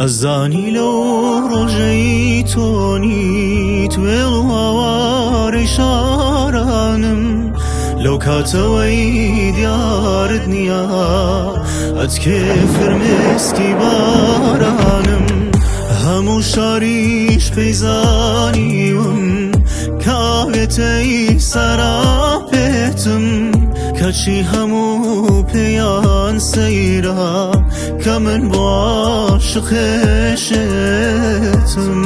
ئەزانی لەو ڕۆژەی تۆنی توێڵ و هاوارەی شارانم لەو کاتەوەی دیارت نییە ئەچکێ فرمێسکی بارانم هەموو شاریش پەیزانیوم کاوێتەی سەراپێتم کەچی هەموو پێیان سەیرە کە من بۆ عاشقێشێتم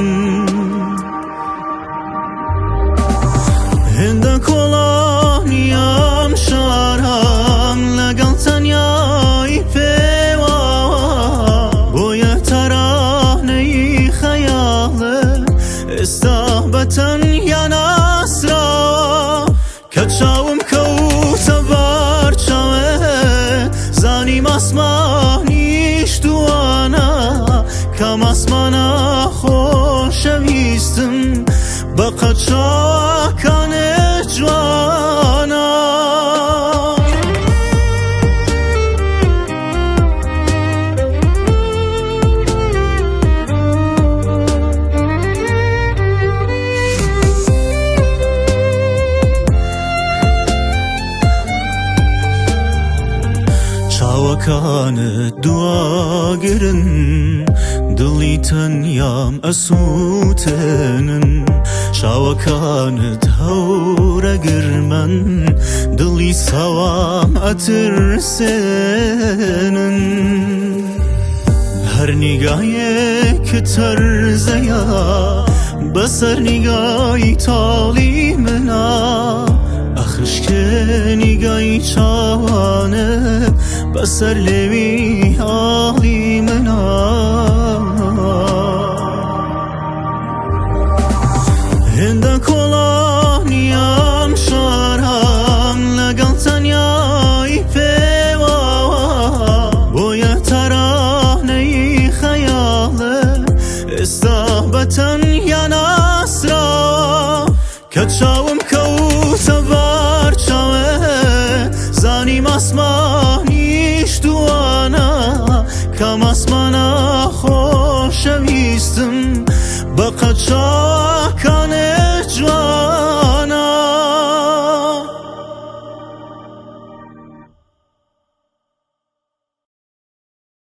هێندە کۆڵانیام شارام لەگەڵ تەنیایی پێوە بۆیە تەرانەی خەیاڵە ئێستا بەتەنیا ناسراوە کە چاوم کەوتە بارچاوێ زانیم ئاسمانیش دوانە کەم ئاسمانە خۆشەویستم بە قەچاکانێ جوانە چاوەکانت دواگرن دڵی تەنیام ئەسووتێنن چاوەکانت هەورە گرمەن دڵی سەوام ئەترسێنن هەر نیگایەکت هەرزەیە بەسەر نیگای تاڵی منە ئەخشکێ نیگای چاوانە بەسەر لێوی حاڵی منە هێندە کۆڵانیام شارام لەگەڵ تەنیایی پێوە بۆیە تەرانەی خەیاڵە ئێستا بەتەنیا ناسراوە کە چاوم کەوتە بارچاوێ زانیم ئاسمانیش دوانە کەم ئاسمانە خۆشەویستم بە قەچاکە